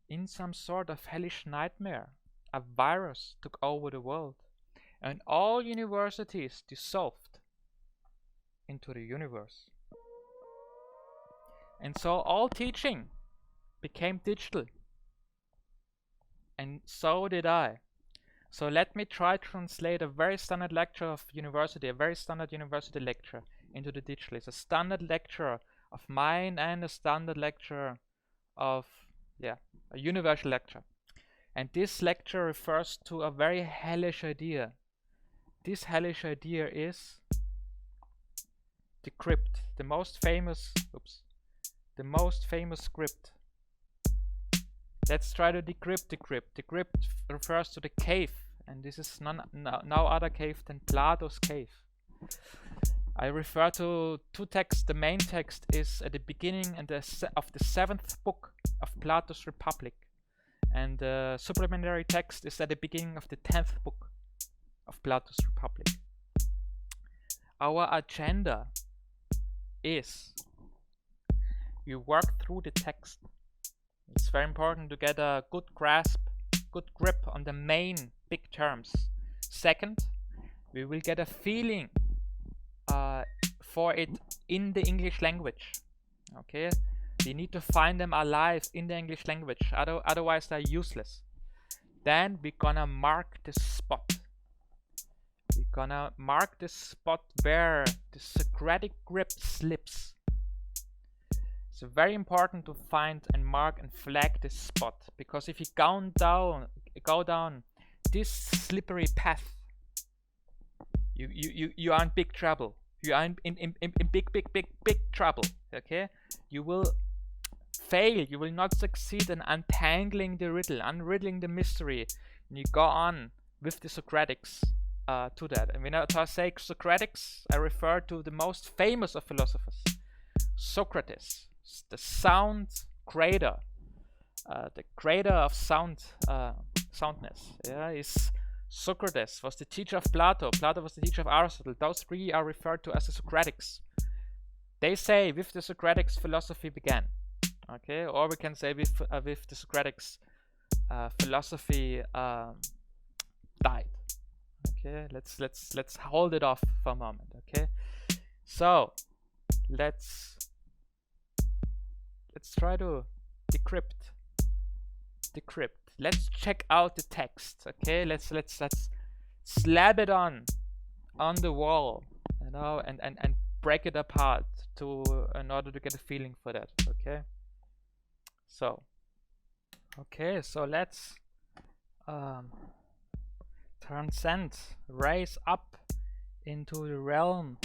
in some sort of hellish nightmare. A virus took over the world, and all universities dissolved into the universe. And so all teaching became digital. And so did I. So let me try to translate a very standard lecture of university, a very standard university lecture into the digital. It's a standard lecture of mine and a standard lecture of, a universal lecture. And this lecture refers to a very hellish idea. This hellish idea is Decrypt, the most famous script. Let's try to decrypt Decrypt. Decrypt refers to the cave, and this is no other cave than Plato's cave. I refer to two texts. The main text is at the beginning of the 7th book of Plato's Republic, and the supplementary text is at the beginning of the 10th book of Plato's Republic. Our agenda is you work through the text. It's very important to get a good grip on the main big terms. Second, we will get a feeling for it in the English language. Okay, we need to find them alive in the English language, otherwise they're useless. Then we're gonna mark the spot. We're gonna mark the spot where the Socratic grip slips. It's very important to find and mark and flag this spot, because if you go down this slippery path, you are in big trouble. You are in big trouble. Okay, you will fail. You will not succeed in untangling the riddle, unriddling the mystery, and you go on with the Socratics to that. And when I say Socratics, I refer to the most famous of philosophers, Socrates, the sound creator, the creator of soundness. Is Socrates, was the teacher of Plato. Plato was the teacher of Aristotle. Those three are referred to as the Socratics. They say with the Socratics philosophy began. Okay, or we can say with the Socratics philosophy died. Okay, let's hold it off for a moment. Okay, so let's try to decrypt. Let's check out the text. Okay, let's slap it on the wall, you know, and break it apart in order to get a feeling for that. Okay, so let's transcend, raise up into the realm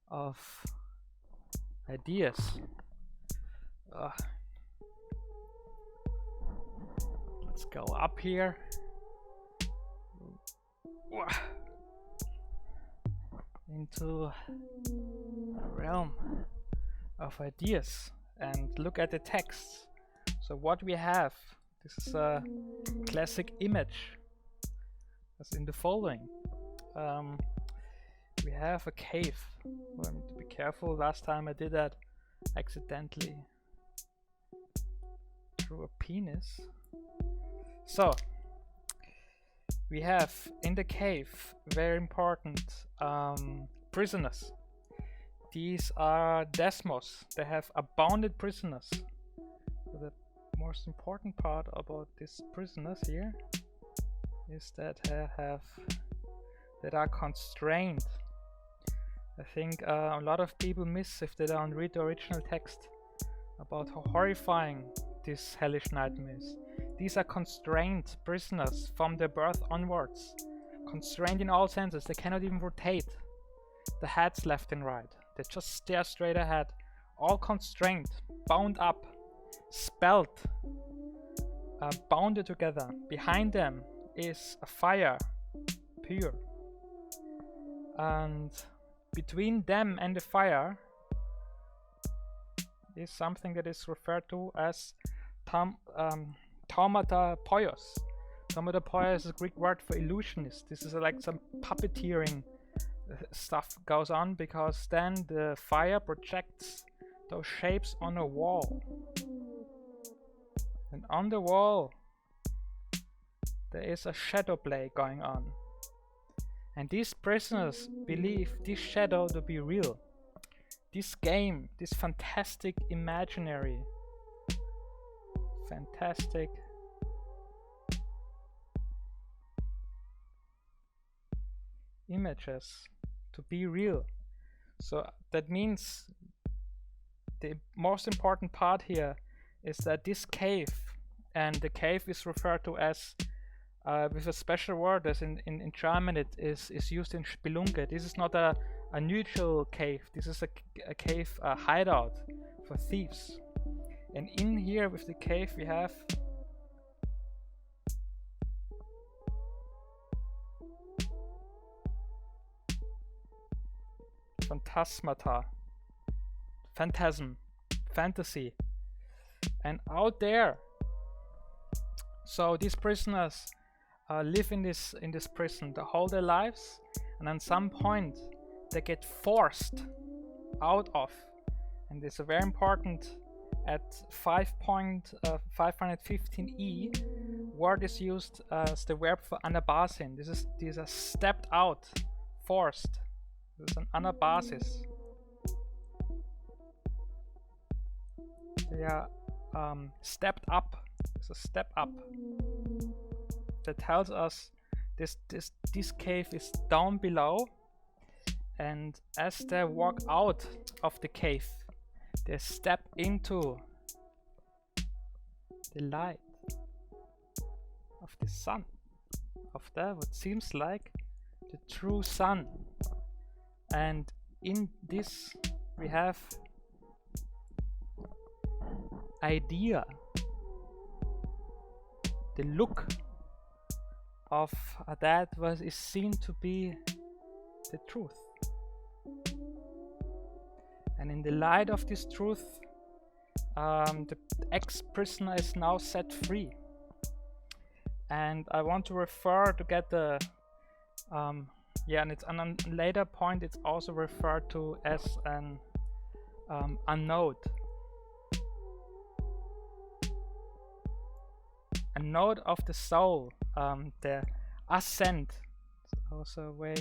of ideas. Let's go up here. Into a realm of ideas and look at the text. So what we have, this is a classic image, as in the following. We have a cave. Well, I need to be careful. Last time I did that accidentally through a penis. So we have in the cave very important prisoners. These are desmos. They have abounded prisoners. So the most important part about these prisoners here is that that are constrained. I think a lot of people miss, if they don't read the original text, about how horrifying this hellish nightmare is. These are constrained prisoners from their birth onwards. Constrained in all senses. They cannot even rotate the heads left and right. They just stare straight ahead. All constrained, bound up, spelled, bounded together. Behind them is a fire, pure. And between them and the fire is something that is referred to as taumata poios. Taumata poios is a Greek word for illusionist. This is like some puppeteering stuff goes on, because then the fire projects those shapes on a wall. And on the wall there is a shadow play going on. And these prisoners believe this shadow to be real. This game, this fantastic imaginary, fantastic images to be real. So that means the most important part here is that this cave, and the cave is referred to as with a special word, as in German it is used in Spelunke. This is not a neutral cave, this is a cave hideout for thieves. And in here with the cave we have phantasmata, phantasm, fantasy. And out there, so these prisoners live in this prison the whole their lives, and at some point they get forced out of, and it's a very important at 5.515e word is used as the verb for anabasin. These are stepped out, forced. This is an anabasis. They are stepped up. It's a step up. That tells us this cave is down below, and as they walk out of the cave, they step into the light of the sun, of what seems like the true sun. And in this we have idea, the look of that is seen to be the truth. And in the light of this truth, the ex-prisoner is now set free. And I want to refer to get the and it's on a later point it's also referred to as an node. A node of the soul, the ascent. Also a way.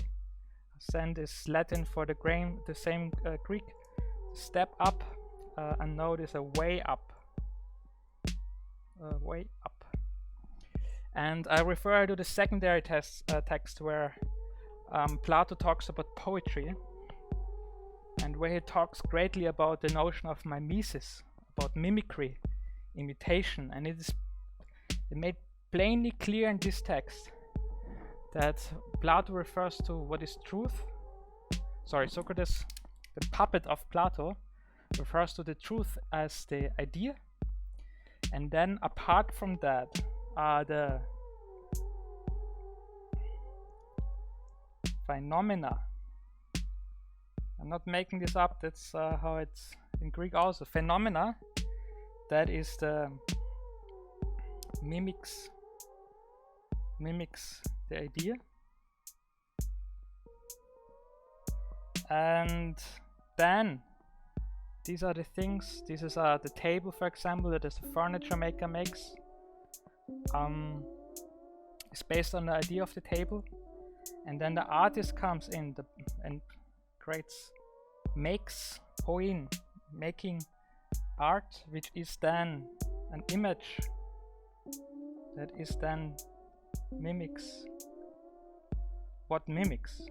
Ascent is Latin for the same Greek. Step up. A node is a way up. Way up. And I refer to the secondary text where Plato talks about poetry, and where he talks greatly about the notion of mimesis, about mimicry, imitation, and it made plainly clear in this text that Plato refers to what is truth. Socrates, the puppet of Plato, refers to the truth as the idea, and then apart from that are the phenomena. I'm not making this up, that's how it's in Greek also. Phenomena, that is the mimics the idea. And then these are the things. This is the table, for example, that is the furniture maker makes. It's based on the idea of the table, and then the artist comes in and makes poin, making art, which is then an image that is then mimics what mimics.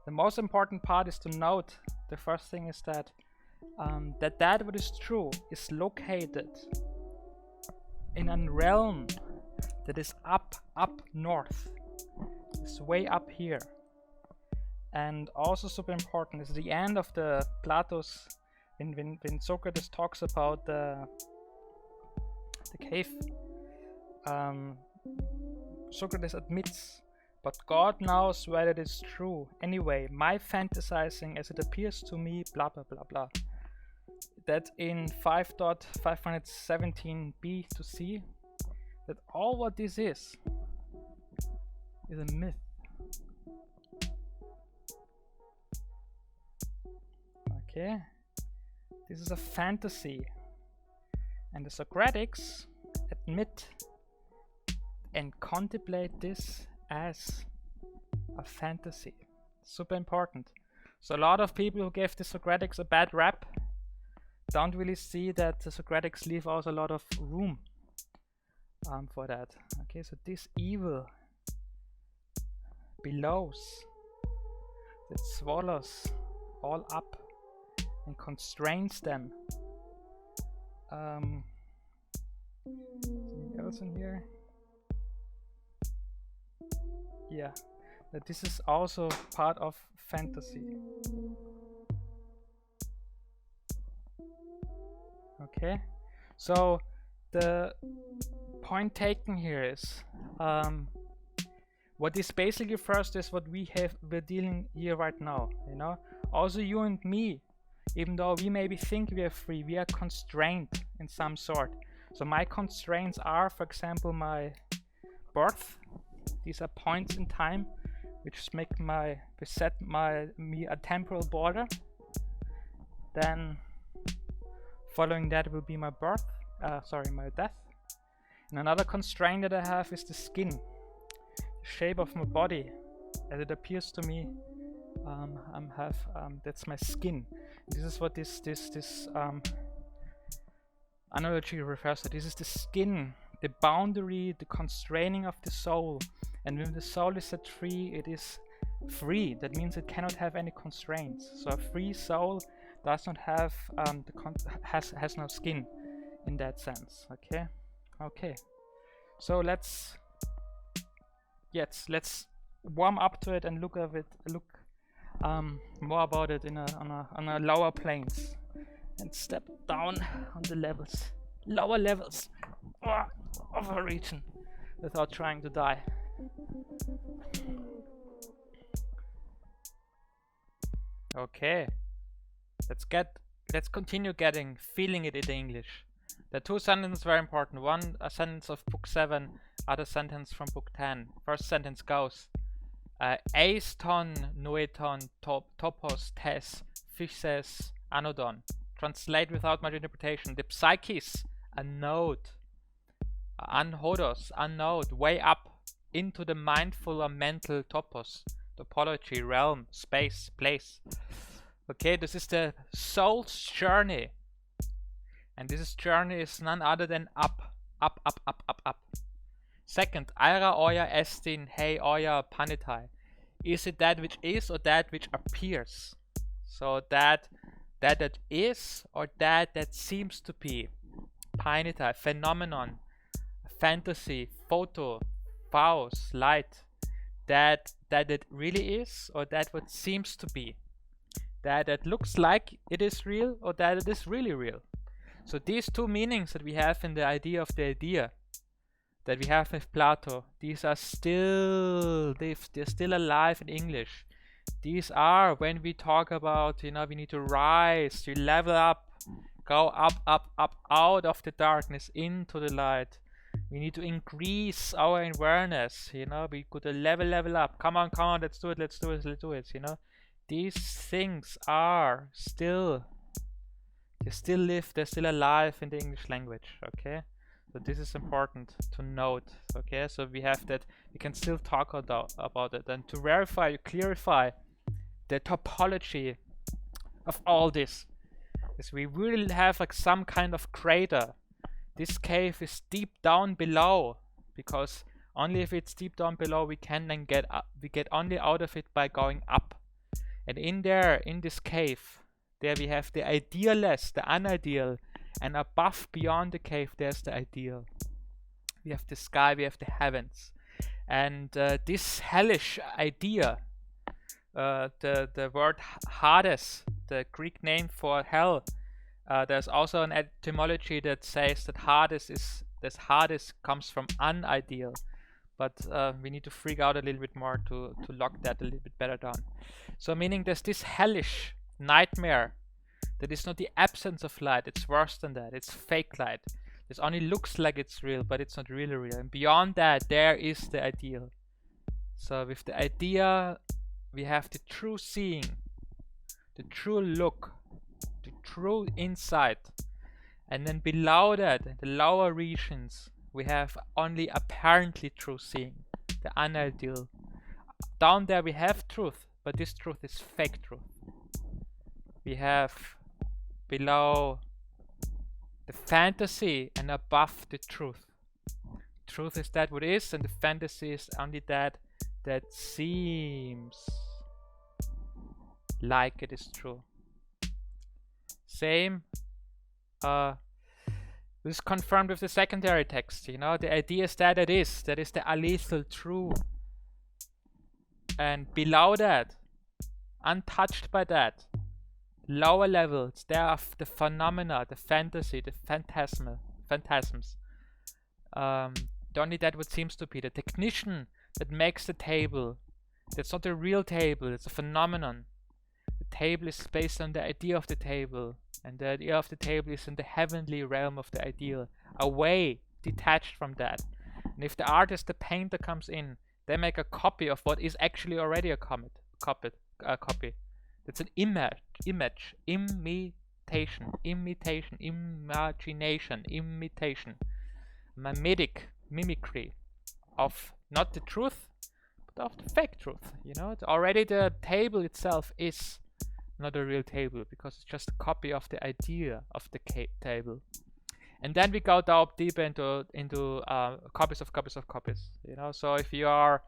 The most important part is to note, the first thing is that that what is true is located in a realm that is up north. It's way up here. And also super important is the end of the Plato's, when Socrates talks about the cave, Socrates admits, but God knows whether it is true. Anyway, my fantasizing as it appears to me, blah blah blah blah. That in 5.517b to c, that all what this is a myth. Okay, This is a fantasy. And the Socratics admit and contemplate this as a fantasy. Super important. So a lot of people who gave the Socratics a bad rap don't really see that the Socratics leave also a lot of room for that. Okay, so this evil billows, that swallows all up and constrains them. Something else in here? Yeah, that this is also part of fantasy. Okay, so the point taken here is what this basically refers to is what we're dealing here right now. You know, also you and me, even though we maybe think we are free, we are constrained in some sort. So my constraints are, for example, my birth. These are points in time which make me a temporal border. Then following that will be my my death. And another constraint that I have is the skin, the shape of my body, as it appears to me. That's my skin. This is what this analogy refers to. This is the skin, the boundary, the constraining of the soul. And when the soul is set free, it is free. That means it cannot have any constraints. So a free soul does not have has no skin in that sense. Okay. So let's warm up to it and look more about it on a lower planes, and step down on the lower levels of a region without trying to die. Okay, let's continue feeling it in English. The two sentences very important. One a sentence of book 7, other sentence from book 10. First sentence goes: Eiston noeton topos tes physes anodon. Translate without much interpretation. The psyches, a node, anhodos, a node, way up into the mindful or mental topos, topology, realm, space, place. Okay, this is the soul's journey. And this journey is none other than up. Second, aira oya estin hei oya panitai. Is it that which is or that which appears? So that is or that seems to be. Panitai, phenomenon, fantasy, photo, faus, light. That it really is or that what seems to be. That it looks like it is real or that it is really real. So these two meanings that we have in the idea of the idea that we have with Plato, these are they're still alive in English. These are when we talk about, we need to rise, to level up, go up out of the darkness into the light. We need to increase our awareness, we got to level up. Come on, let's do it. These things are still, they still live, they're still alive in the English language, okay? So this is important to note, okay? So we have that, we can still talk about it. And to verify, clarify the topology of all this, is we will have like some kind of crater. This cave is deep down below, because only if it's deep down below we can then get up. We get only out of it by going up. And in this cave, there we have the idealless, the unideal, and above, beyond the cave, there's the ideal. We have the sky, we have the heavens. And this hellish idea, the word Hades, the Greek name for hell, there's also an etymology that says that Hades comes from unideal. But we need to freak out a little bit more to lock that a little bit better down. So meaning there's this hellish nightmare that is not the absence of light, it's worse than that, it's fake light. This only looks like it's real, but it's not really real. And beyond that, there is the ideal. So with the idea, we have the true seeing, the true look, the true inside. And then below that, in the lower regions, we have only apparently true seeing, the unideal. Down there we have truth, but this truth is fake truth. We have below the fantasy and above the truth. Truth is that what is, and the fantasy is only that seems like it is true. Same. This is confirmed with the secondary text. You know, the idea is that it is. That is the alethal true. And below that, untouched by that, lower levels, there are the phenomena, the fantasy, the phantasms. Only that what seems to be the technician that makes the table. That's not a real table, it's a phenomenon. The table is based on the idea of the table, and the idea of the table is in the heavenly realm of the ideal, away, detached from that. And if the artist, the painter comes in, they make a copy of what is actually already a copy. It's an image, imitation, imagination, imitation, mimicry of not the truth, but of the fake truth. You know, already the table itself is not a real table because it's just a copy of the idea of the table. And then we go down deeper into copies of copies. You know, so if you are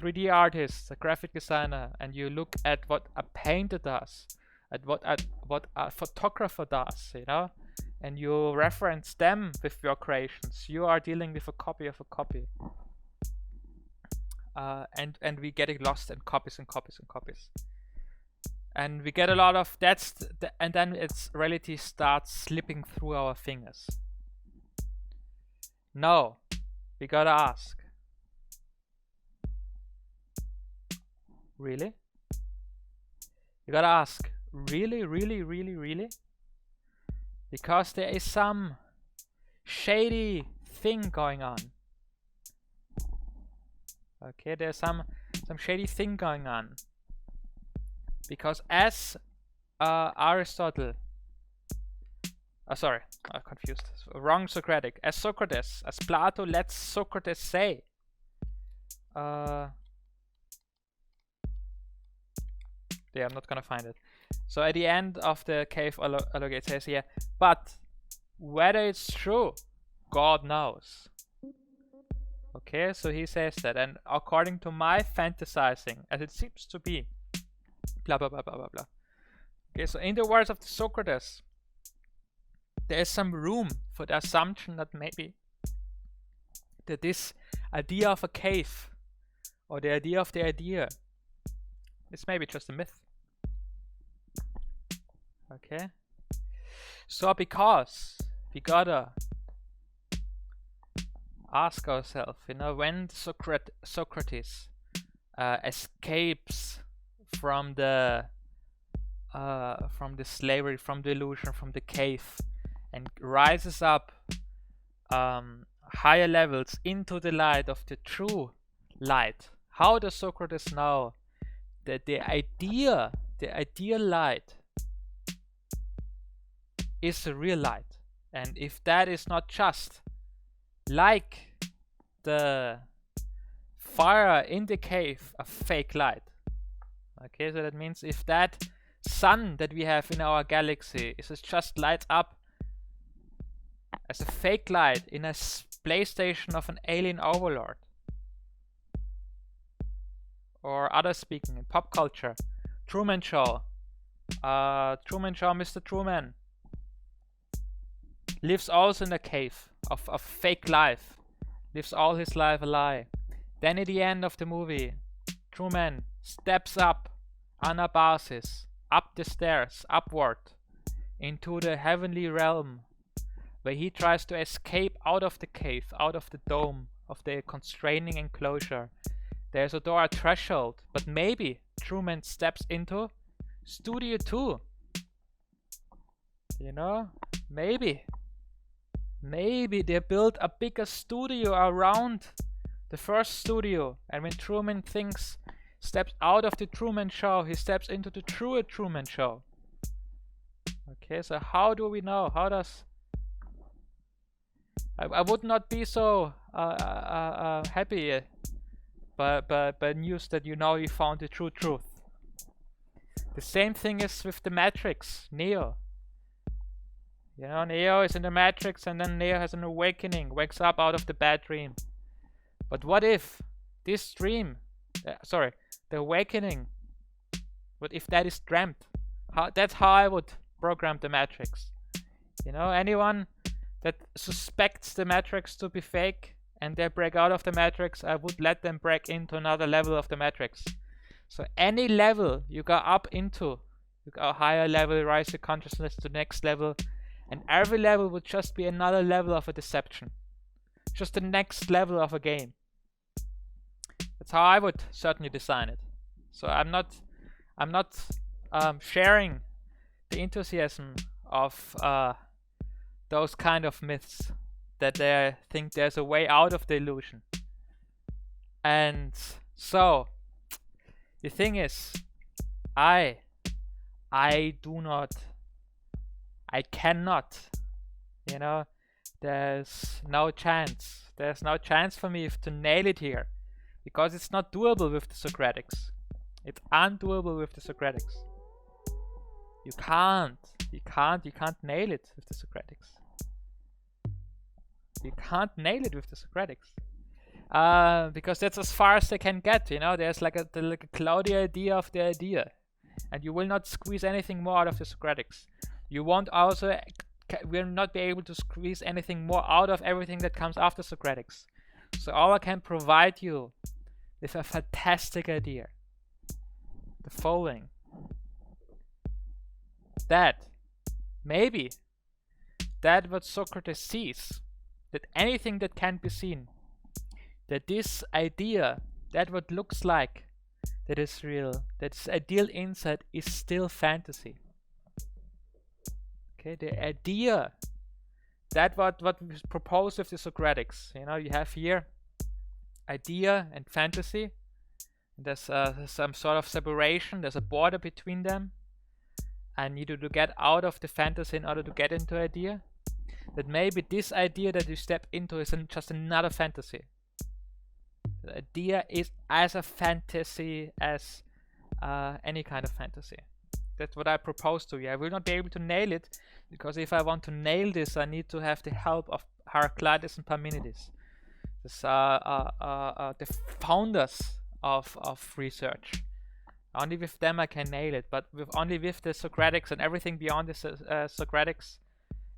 3D artist, a graphic designer, and you look at what a painter does, at what a photographer does, you know, and you reference them with your creations, you are dealing with a copy of a copy. And we getting lost in copies and copies and copies. And we get a lot of and then its reality starts slipping through our fingers. No, we gotta ask. Really? You gotta ask, really? Because there is some shady thing going on. Okay, there's some shady thing going on. Because as Aristotle, sorry, I'm confused. Wrong Socratic. As Socrates, as Plato lets Socrates say, yeah, I'm not gonna find it. So at the end of the cave allegory, it says here, but whether it's true, God knows. Okay, so he says that, and according to my fantasizing, as it seems to be, blah blah blah blah blah blah. Okay, so in the words of Socrates, there is some room for the assumption that maybe that this idea of a cave, or the idea of the idea, is maybe just a myth. Okay, so because we gotta ask ourselves, you know, when Socrates escapes from the slavery, from the illusion, from the cave, and rises up higher levels into the light of the true light, how does Socrates know that the ideal light is the real light? And if that is not just like the fire in the cave, a fake light. Okay, so that means if that sun that we have in our galaxy is just lights up as a fake light in a space station of an alien overlord, or other speaking in pop culture, Truman Show, Mr. Truman lives also in a cave of fake life, lives all his life a lie. Then at the end of the movie, Truman steps up Anabasis, up the stairs, upward, into the heavenly realm, where he tries to escape out of the cave, out of the dome, of the constraining enclosure. There's a door, a threshold, but maybe Truman steps into Studio 2. You know, maybe they built a bigger studio around the first studio, and when Truman steps out of the Truman Show, he steps into the truer Truman Show. Okay, so how do we know? How does... I would not be so happy by news that you know you found the true truth. The same thing is with the Matrix, Neo. You know, Neo is in the Matrix and then Neo has an awakening, wakes up out of the bad dream. But what if this dream, the awakening, what if that is dreamt? That's how I would program the Matrix. You know, anyone that suspects the Matrix to be fake and they break out of the Matrix, I would let them break into another level of the Matrix. So any level you go up into, you go higher level, rise your consciousness to the next level, and every level would just be another level of a deception. Just the next level of a game. That's how I would certainly design it. So I'm not sharing the enthusiasm of those kind of myths that they think there's a way out of the illusion. And so the thing is, I cannot, you know, there's no chance for me to nail it here, because it's not doable with the Socratics. It's undoable with the Socratics. You can't nail it with the Socratics. You can't nail it with the Socratics. Because that's as far as they can get, you know. There's like a cloudy idea of the idea, and you will not squeeze anything more out of the Socratics. You won't also will not be able to squeeze anything more out of everything that comes after Socratics. So all I can provide you with a fantastic idea. The following: that maybe that what Socrates sees, that anything that can be seen, that this idea, that what looks like, that is real, that's ideal insight, is still fantasy. Okay, the idea, that what we propose with the Socratics, you know, you have here idea and fantasy. There's some sort of separation, there's a border between them, and you need to get out of the fantasy in order to get into idea. That maybe this idea that you step into is just another fantasy. The idea is as a fantasy as any kind of fantasy. That's what I propose to you. I will not be able to nail it, because if I want to nail this, I need to have the help of Heraclitus and Parmenides. This, the founders of research. Only with them I can nail it, but only with the Socratics and everything beyond the Socratics,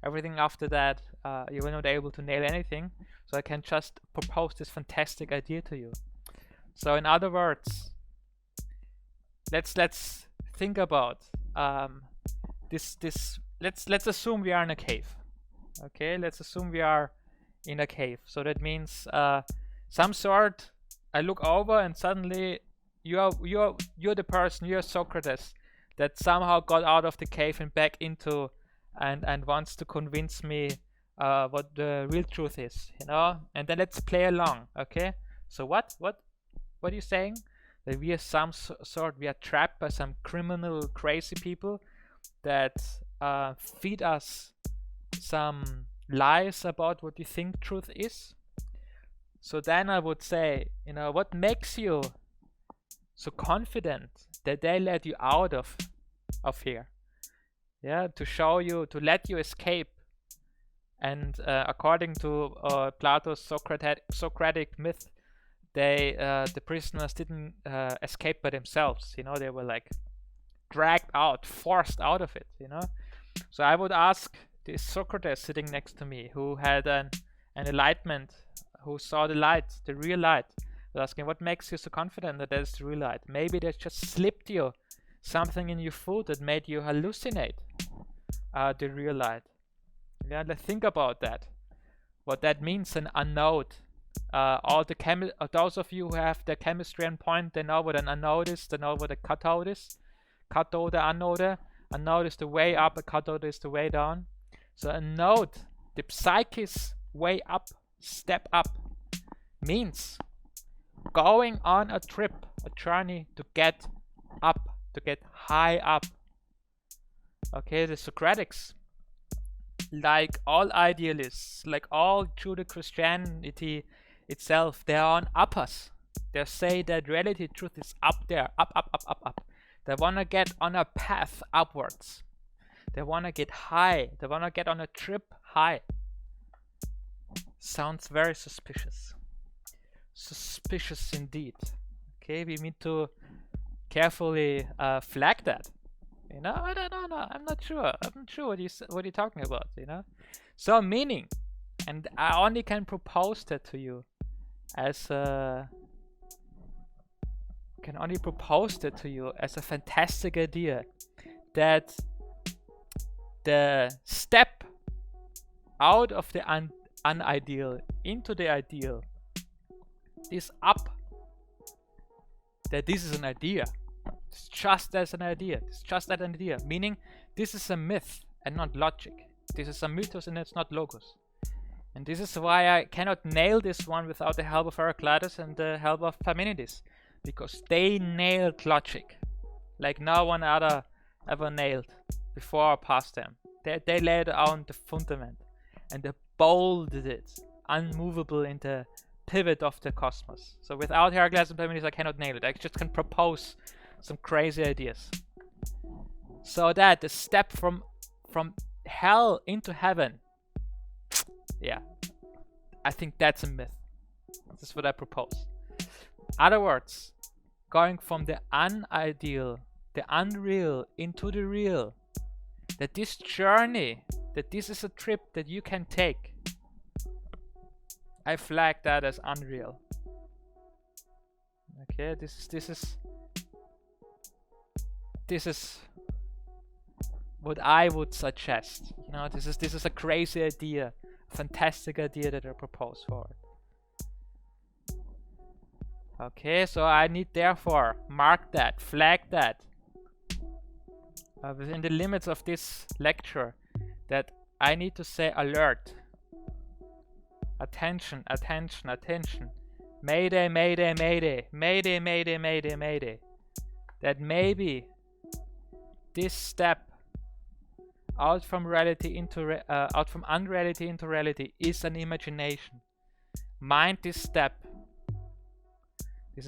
everything after that, you will not be able to nail anything. So I can just propose this fantastic idea to you. So in other words, let's think about this. Let's assume we are in a cave. Okay, let's assume we are in a cave. So that means some sort. I look over and suddenly you're the person, you're Socrates, that somehow got out of the cave and back into and wants to convince me what the real truth is, you know. And then let's play along. Okay, so what are you saying? That we are some sort, we are trapped by some criminal, crazy people that feed us some lies about what you think truth is? So then I would say, you know, what makes you so confident that they let you out of here? Yeah, to show you, to let you escape. And according to Plato's Socratic myth, the prisoners didn't escape by themselves. You know, they were like dragged out, forced out of it. You know, so I would ask this Socrates sitting next to me, who had an enlightenment, who saw the light, the real light. I was asking, what makes you so confident that that's the real light? Maybe they just slipped you something in your food that made you hallucinate the real light. Yeah, let's think about that. What that means, an anode. All the those of you who have the chemistry on point, they know what an anode is. They know what a cathode is. Cathode, anode. Anode is the way up. A cathode is the way down. So a node, the psyche's way up, step up, means going on a trip, a journey to get up, to get high up. Okay, the Socratics, like all idealists, like all Judeo-Christianity itself, they are on uppers. They say that reality, truth is up there, up, up, up, up, up. They want to get on a path upwards. They want to get high. They want to get on a trip high. Sounds very suspicious. Suspicious indeed. Okay, we need to carefully flag that. You know, I don't know. I'm not sure. I'm not sure what you're talking about. You know, so meaning, and I only can propose that to you as a. Can only propose that to you as a fantastic idea that the step out of the unideal into the ideal is up. That this is an idea. It's just as an idea. It's just that an idea. Meaning, this is a myth and not logic. This is a mythos and it's not logos. And this is why I cannot nail this one without the help of Heraclitus and the help of Parmenides. Because they nailed logic. Like no one other ever nailed before or past them. They laid on the fundament. And they bolded it. Unmovable in the pivot of the cosmos. So without Heraclitus and Parmenides I cannot nail it. I just can propose some crazy ideas. So that the step from hell into heaven, yeah, I think that's a myth. This is what I propose. Other words, going from the unideal, the unreal into the real, that this journey, that this is a trip that you can take, I flag that as unreal. Okay, this is what I would suggest. You know, this is a crazy idea, a fantastic idea that I propose forward. Okay, so I need therefore mark that, flag that within the limits of this lecture, that I need to say alert, attention, attention, attention, mayday, mayday, mayday, mayday, mayday, mayday, mayday, that maybe this step out from reality into out from unreality into reality is an imagination. Mind this step. This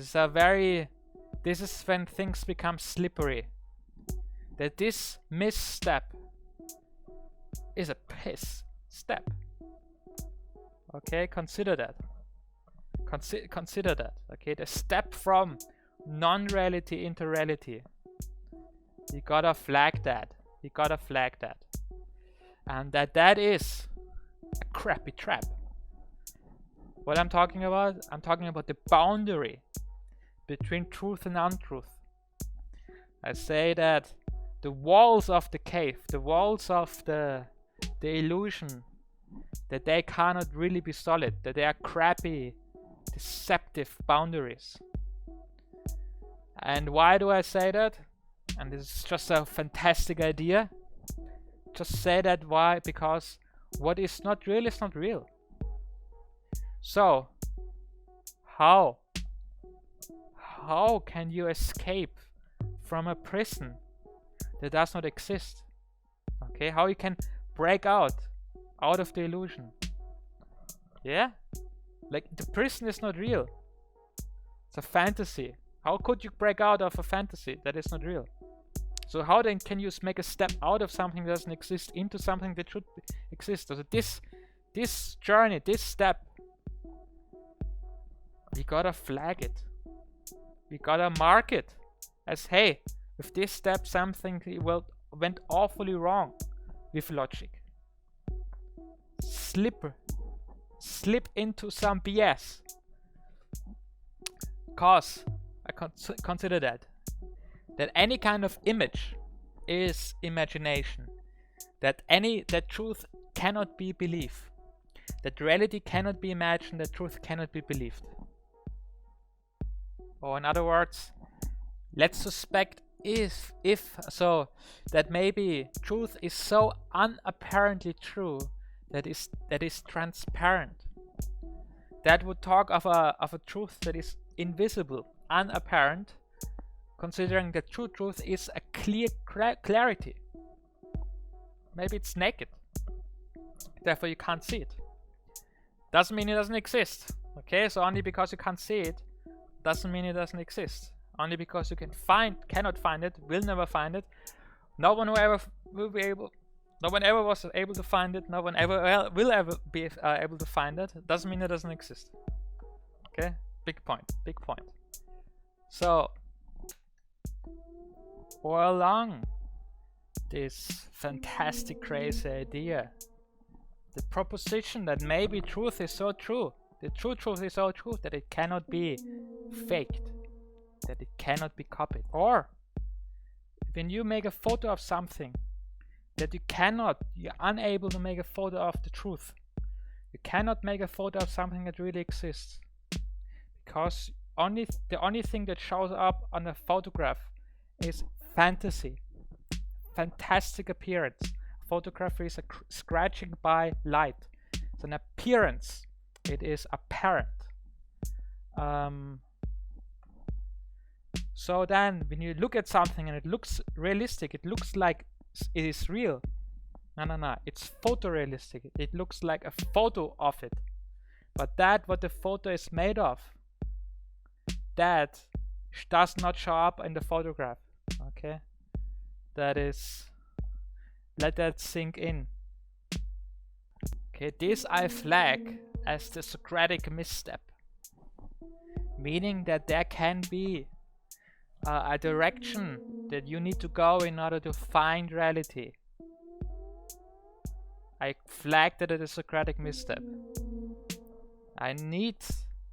is when things become slippery. That this misstep is a piss step. Okay, consider that. Consider that. Okay, the step from non-reality into reality. You gotta flag that. You gotta flag that. And that is a crappy trap. What I'm talking about? I'm talking about the boundary between truth and untruth. I say that the walls of the cave, the walls of the illusion, that they cannot really be solid, that they are crappy, deceptive boundaries. And why do I say that? And this is just a fantastic idea. Just say that why? Because what is not real is not real. So, how can you escape from a prison that does not exist? Okay, how you can break out of the illusion? Yeah? Like, the prison is not real. It's a fantasy. How could you break out of a fantasy that is not real? So how then can you make a step out of something that doesn't exist into something that should exist? So this journey, this step, we gotta flag it. We gotta mark it as, hey, with this step something went awfully wrong with logic. Slip into some BS. Cause I consider that any kind of image is imagination. That truth cannot be believed. That reality cannot be imagined. That truth cannot be believed. Or in other words, let's suspect if so that maybe truth is so unapparently true that is transparent. That would talk of a truth that is invisible, unapparent, considering that true truth is a clear clarity. Maybe it's naked. Therefore you can't see it. Doesn't mean it doesn't exist. Okay, so only because you can't see it doesn't mean it doesn't exist. Only because you cannot find it, will never find it. No one ever was able to find it. No one ever will ever be able to find it. Doesn't mean it doesn't exist. Okay, big point. Big point. So, all along this fantastic, crazy idea, the proposition that maybe truth is so true, the true truth is so true that it cannot be faked, that it cannot be copied. Or when you make a photo of something that you're unable to make a photo of the truth. You cannot make a photo of something that really exists, because the only thing that shows up on a photograph is fantasy, fantastic appearance. Photography is a scratching by light. It's an appearance. It is apparent. So then when you look at something and it looks realistic, it looks like it is real. No, it's photorealistic. It looks like a photo of it. But that what the photo is made of, that does not show up in the photograph. Okay, that is, let that sink in. Okay, this I flag as the Socratic misstep, meaning that there can be a direction that you need to go in order to find reality. I flagged it as a Socratic misstep. I need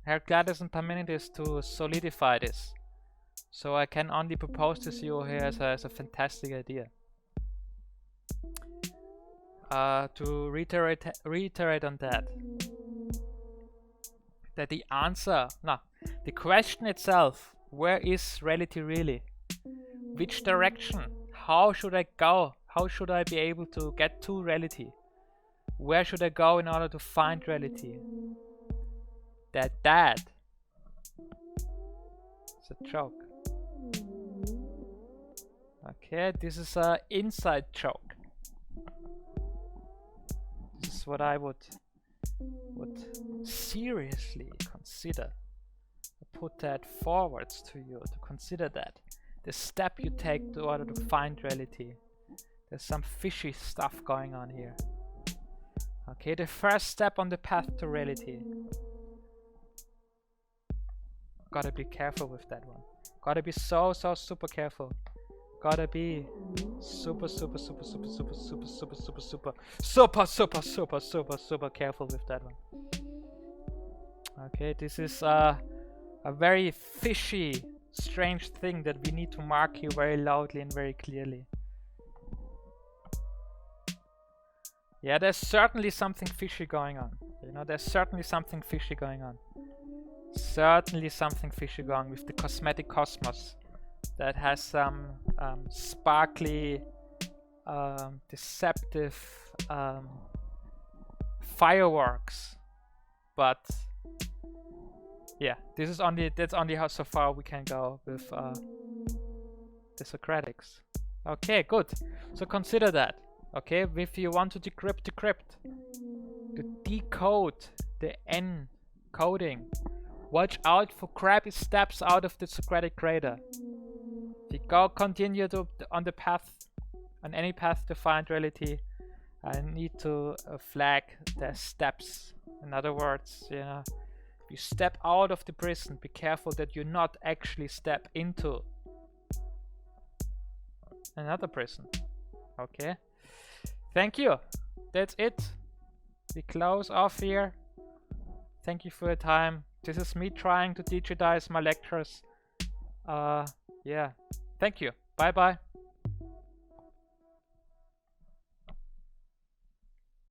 Heraclitus and Parmenides to solidify this, so I can only propose this to you here as a fantastic idea. To reiterate on that the answer, the question itself, where is reality really? Which direction? How should I go? How should I be able to get to reality? Where should I go in order to find reality? That is a joke. Okay, this is an inside joke. This is what I would seriously consider. Put that forwards to you to consider that. The step you take in order to find reality. There's some fishy stuff going on here. Okay, the first step on the path to reality. Gotta be careful with that one. Gotta be so super careful. Gotta be super careful with that one. Okay, this is a very fishy, strange thing that we need to mark here very loudly and very clearly. Yeah, there's certainly something fishy going on. You know, there's certainly something fishy going on. Certainly something fishy going on with the cosmetic cosmos that has some sparkly, deceptive fireworks. But yeah, that's only how so far we can go with the Socratics. Okay, good. So consider that. Okay, if you want to decrypt, to decode the encoding, watch out for crabby steps out of the Socratic crater. If you continue on the path, on any path to find reality, I need to flag the steps. In other words, you know, if you step out of the prison, be careful that you not actually step into another prison. Okay. Thank you. That's it. We close off here. Thank you for your time. This is me trying to digitize my lectures. Yeah. Thank you. Bye bye.